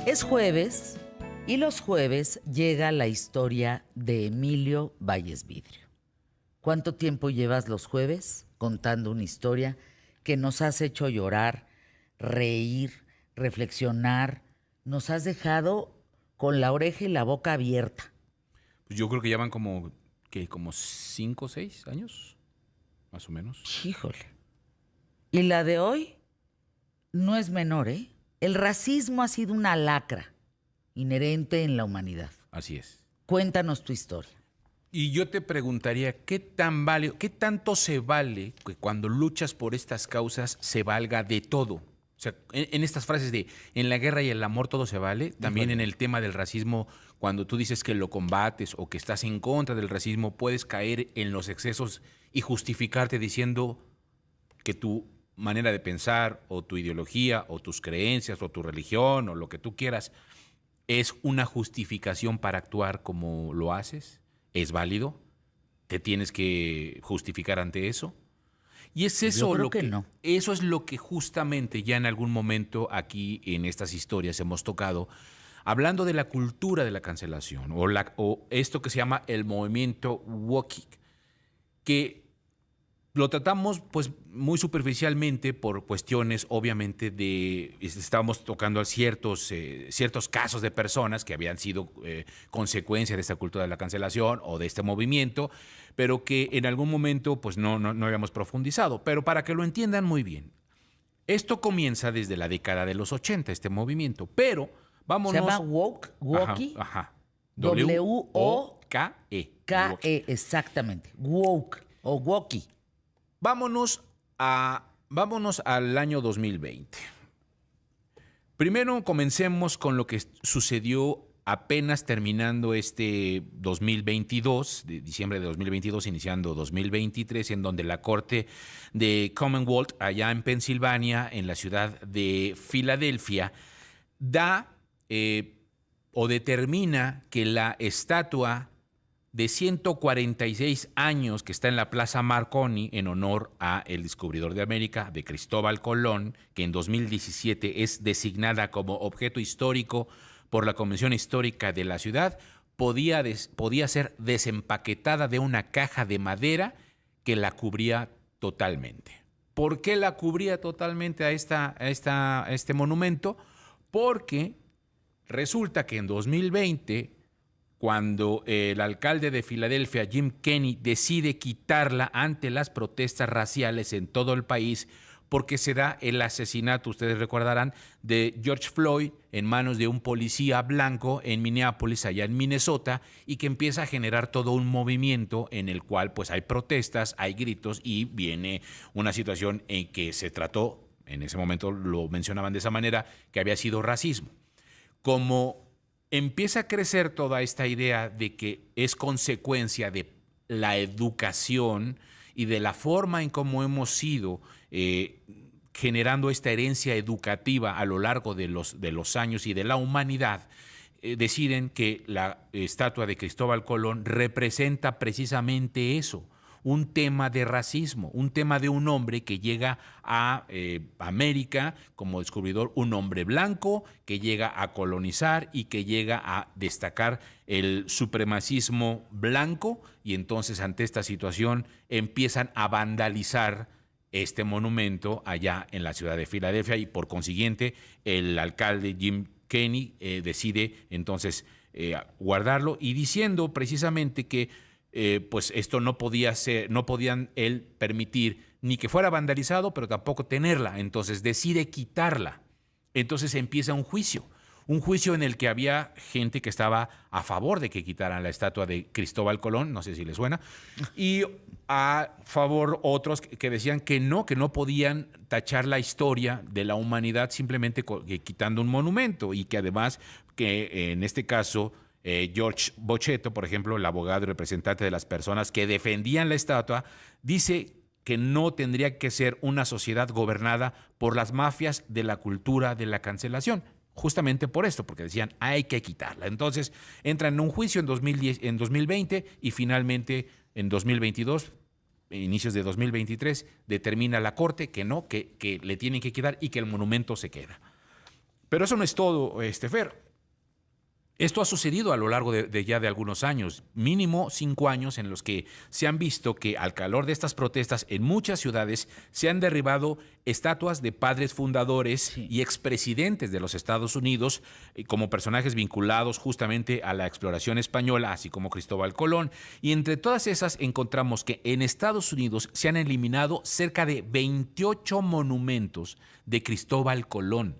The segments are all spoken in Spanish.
Es jueves y los jueves llega la historia de Emilio Valles Vidrio. ¿Cuánto tiempo llevas los jueves contando una historia que nos has hecho llorar, reír, reflexionar? Nos has dejado con la oreja y la boca abierta. Pues yo creo que ya van como 5 o 6 años, más o menos. Híjole. Y la de hoy no es menor, ¿eh? El racismo ha sido una lacra inherente en la humanidad. Así es. Cuéntanos tu historia. Y yo te preguntaría, ¿qué tanto se vale que cuando luchas por estas causas se valga de todo? O sea, en estas frases de en la guerra y el amor todo se vale, también en el tema del racismo, cuando tú dices que lo combates o que estás en contra del racismo, puedes caer en los excesos y justificarte diciendo que tu manera de pensar o tu ideología o tus creencias o tu religión o lo que tú quieras es una justificación para actuar como lo haces. ¿Es válido? ¿Te tienes que justificar ante eso? Y es Yo eso creo que no. eso es lo que justamente ya en algún momento aquí en estas historias hemos tocado, hablando de la cultura de la cancelación o esto que se llama el movimiento woke, que lo tratamos pues muy superficialmente por cuestiones obviamente estábamos tocando a ciertos casos de personas que habían sido consecuencia de esta cultura de la cancelación o de este movimiento, pero que en algún momento pues no habíamos profundizado. Pero para que lo entiendan muy bien, esto comienza desde la década de los 80, este movimiento, pero Se llama vámonos... woke, Ajá, wokey, ajá. W-O-K-E, Woke. exactamente. Woke o wokey. Vámonos al año 2020. Primero comencemos con lo que sucedió apenas terminando este 2022, de diciembre de 2022, iniciando 2023, en donde la Corte de Commonwealth, allá en Pensilvania, en la ciudad de Filadelfia, da o determina que la estatua de 146 años que está en la Plaza Marconi en honor a el descubridor de América, de Cristóbal Colón, que en 2017 es designada como objeto histórico por la Convención Histórica de la ciudad, podía ser desempaquetada de una caja de madera que la cubría totalmente. ¿Por qué la cubría totalmente a este monumento? Porque resulta que en 2020, cuando el alcalde de Filadelfia, Jim Kenney, decide quitarla ante las protestas raciales en todo el país, porque se da el asesinato, ustedes recordarán, de George Floyd en manos de un policía blanco en Minneapolis, allá en Minnesota, y que empieza a generar todo un movimiento en el cual pues hay protestas, hay gritos y viene una situación en que se trató, en ese momento lo mencionaban de esa manera, que había sido racismo. Como empieza a crecer toda esta idea de que es consecuencia de la educación y de la forma en cómo hemos sido generando esta herencia educativa a lo largo de los años y de la humanidad, deciden que la estatua de Cristóbal Colón representa precisamente eso, un tema de racismo, un tema de un hombre que llega a América como descubridor, un hombre blanco que llega a colonizar y que llega a destacar el supremacismo blanco, y entonces ante esta situación empiezan a vandalizar este monumento allá en la ciudad de Filadelfia, y por consiguiente el alcalde Jim Kenney decide entonces guardarlo, y diciendo precisamente que pues esto no podían él permitir ni que fuera vandalizado, pero tampoco tenerla. Entonces decide quitarla. Entonces empieza un juicio en el que había gente que estaba a favor de que quitaran la estatua de Cristóbal Colón, no sé si les suena, y a favor otros que decían que no podían tachar la historia de la humanidad simplemente quitando un monumento, y que además que en este caso George Bochetto, por ejemplo, el abogado y representante de las personas que defendían la estatua, dice que no tendría que ser una sociedad gobernada por las mafias de la cultura de la cancelación. Justamente por esto, porque decían hay que quitarla. Entonces entran en un juicio en 2020, y finalmente en 2022, inicios de 2023, determina la corte que no, que le tienen que quitar y que el monumento se queda. Pero eso no es todo, Fer. Esto ha sucedido a lo largo de ya de algunos años, mínimo 5 años en los que se han visto que al calor de estas protestas en muchas ciudades se han derribado estatuas de padres fundadores Sí. y expresidentes de los Estados Unidos como personajes vinculados justamente a la exploración española, así como Cristóbal Colón. Y entre todas esas encontramos que en Estados Unidos se han eliminado cerca de 28 monumentos de Cristóbal Colón.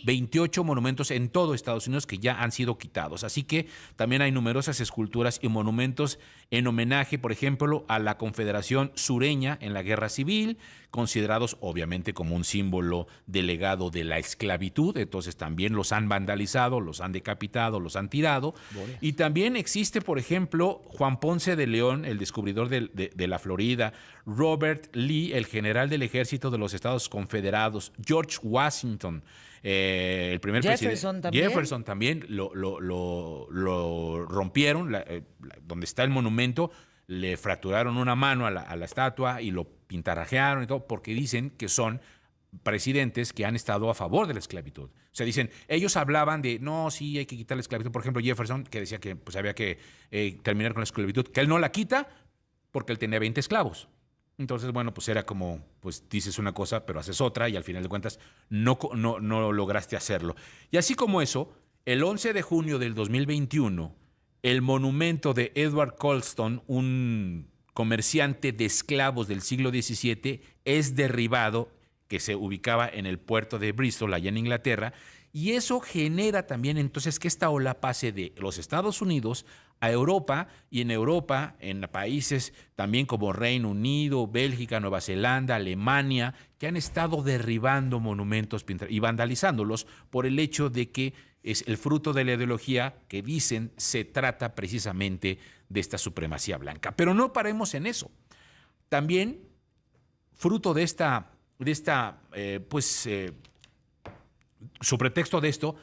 28 monumentos en todo Estados Unidos que ya han sido quitados. Así que también hay numerosas esculturas y monumentos en homenaje, por ejemplo, a la Confederación Sureña en la Guerra Civil, considerados obviamente como un símbolo del legado de la esclavitud. Entonces también los han vandalizado, los han decapitado, los han tirado. Y también existe, por ejemplo, Juan Ponce de León, el descubridor de la Florida, Robert Lee, el general del ejército de los Estados Confederados, George Washington, el primer Jefferson presidente. también. Jefferson también lo rompieron, donde está el monumento, le fracturaron una mano a la estatua y lo pintarajearon y todo, porque dicen que son presidentes que han estado a favor de la esclavitud. O sea, dicen, ellos hablaban de, no, sí, hay que quitar la esclavitud. Por ejemplo, Jefferson, que decía que pues, había que terminar con la esclavitud, que él no la quita porque él tenía 20 esclavos. Entonces, bueno, pues era como, pues dices una cosa, pero haces otra y al final de cuentas no lograste hacerlo. Y así como eso, el 11 de junio del 2021, el monumento de Edward Colston, un comerciante de esclavos del siglo XVII, es derribado, que se ubicaba en el puerto de Bristol, allá en Inglaterra, y eso genera también entonces que esta ola pase de los Estados Unidos a Europa, y en Europa, en países también como Reino Unido, Bélgica, Nueva Zelanda, Alemania, que han estado derribando monumentos y vandalizándolos por el hecho de que es el fruto de la ideología que dicen se trata precisamente de esta supremacía blanca. Pero no paremos en eso. También, fruto de su pretexto de esto,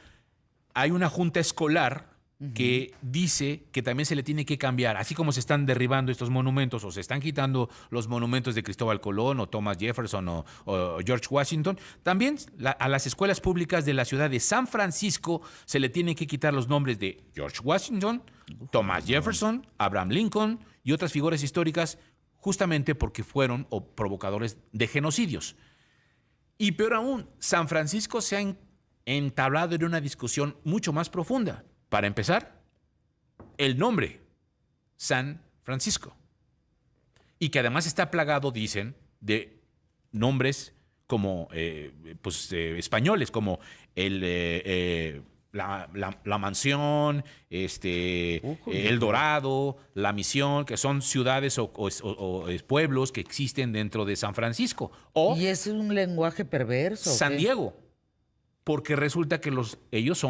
hay una junta escolar que dice que también se le tiene que cambiar, así como se están derribando estos monumentos o se están quitando los monumentos de Cristóbal Colón o Thomas Jefferson o George Washington, también a las escuelas públicas de la ciudad de San Francisco se le tienen que quitar los nombres de George Washington, Thomas Jefferson, Abraham Lincoln y otras figuras históricas, justamente porque fueron provocadores de genocidios. Y peor aún, San Francisco se ha entablado en una discusión mucho más profunda. Para empezar, el nombre, San Francisco. Y que además está plagado, dicen, de nombres como españoles, como la mansión, el Dorado, la Misión, que son ciudades o pueblos que existen dentro de San Francisco. O ¿Y es un lenguaje perverso? San ¿qué? Diego, porque resulta que ellos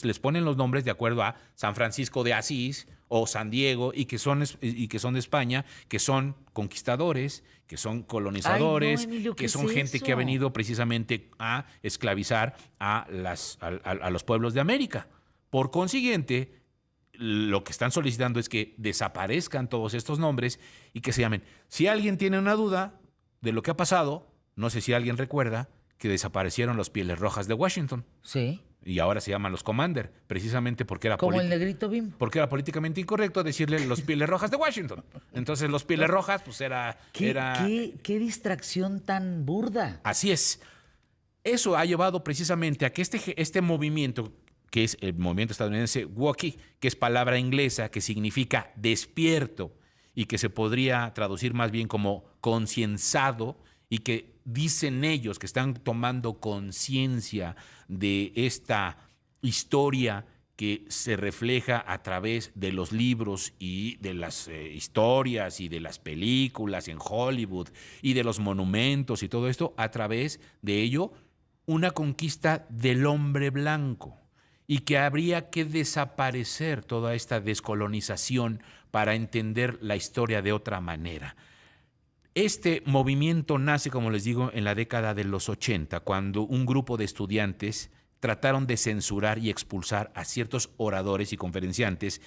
les ponen los nombres de acuerdo a San Francisco de Asís o San Diego y que son de España, que son conquistadores, que son colonizadores, Ay, no, Emilio, ¿qué que son es gente eso? que ha venido precisamente a esclavizar a los pueblos de América. Por consiguiente, lo que están solicitando es que desaparezcan todos estos nombres y que se llamen. Si alguien tiene una duda de lo que ha pasado, no sé si alguien recuerda que desaparecieron los Pieles Rojas de Washington Sí, y ahora se llaman los Commander, precisamente porque era como el negrito Bim. porque era políticamente incorrecto decirle los Pieles Rojas de Washington. Entonces los Pieles Rojas, pues era... ¿Qué distracción tan burda? Así es. Eso ha llevado precisamente a que este movimiento, que es el movimiento estadounidense Woke, que es palabra inglesa que significa despierto y que se podría traducir más bien como concienzado, y que dicen ellos que están tomando conciencia de esta historia que se refleja a través de los libros y de las historias y de las películas en Hollywood y de los monumentos y todo esto, a través de ello, una conquista del hombre blanco, y que habría que desaparecer toda esta descolonización para entender la historia de otra manera. Este movimiento nace, como les digo, en la década de los 80, cuando un grupo de estudiantes trataron de censurar y expulsar a ciertos oradores y conferenciantes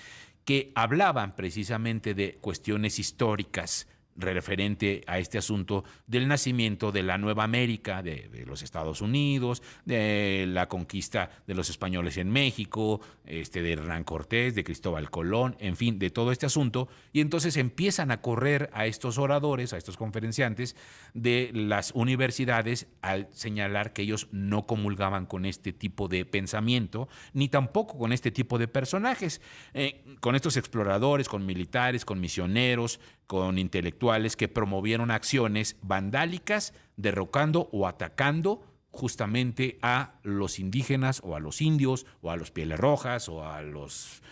que hablaban precisamente de cuestiones históricas referente a este asunto del nacimiento de la Nueva América, de los Estados Unidos, de la conquista de los españoles en México, de Hernán Cortés, de Cristóbal Colón, en fin, de todo este asunto. Y entonces empiezan a correr a estos oradores, a estos conferenciantes de las universidades al señalar que ellos no comulgaban con este tipo de pensamiento, ni tampoco con este tipo de personajes, con estos exploradores, con militares, con misioneros, con intelectuales que promovieron acciones vandálicas, derrocando o atacando justamente a los indígenas o a los indios o a los pieles rojas o a los...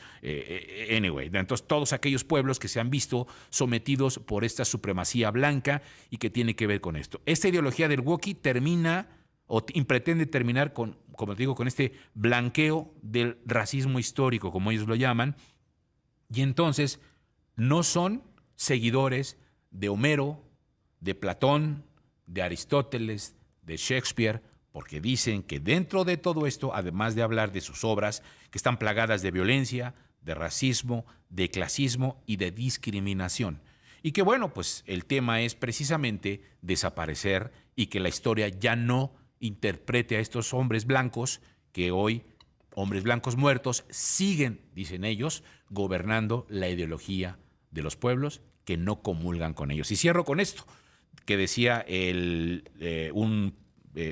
anyway, entonces todos aquellos pueblos que se han visto sometidos por esta supremacía blanca y que tiene que ver con esto. Esta ideología del Wokey termina o pretende terminar con, como te digo, con este blanqueo del racismo histórico, como ellos lo llaman, y entonces no son seguidores de Homero, de Platón, de Aristóteles, de Shakespeare, porque dicen que dentro de todo esto, además de hablar de sus obras que están plagadas de violencia, de racismo, de clasismo y de discriminación, y que bueno, pues el tema es precisamente desaparecer y que la historia ya no interprete a estos hombres blancos que hoy, hombres blancos muertos, siguen, dicen ellos, gobernando la ideología de los pueblos que no comulgan con ellos. Y cierro con esto, que decía un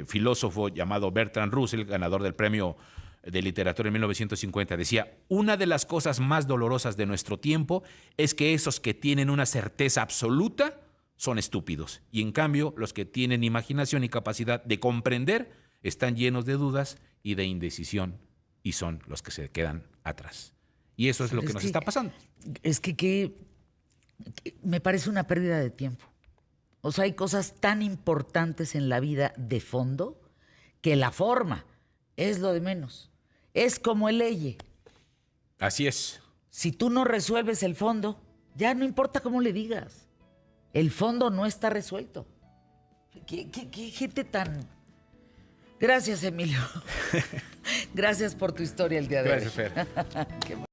filósofo llamado Bertrand Russell, ganador del premio de literatura en 1950, decía: una de las cosas más dolorosas de nuestro tiempo es que esos que tienen una certeza absoluta son estúpidos, y en cambio los que tienen imaginación y capacidad de comprender están llenos de dudas y de indecisión, y son los que se quedan atrás. Y eso es lo que nos está pasando. Es que me parece una pérdida de tiempo. O sea, hay cosas tan importantes en la vida de fondo que la forma es lo de menos. Es como el ley. Así es. Si tú no resuelves el fondo, ya no importa cómo le digas. El fondo no está resuelto. ¿Qué gente tan... Gracias, Emilio. Gracias por tu historia el día de hoy. Gracias, Fer.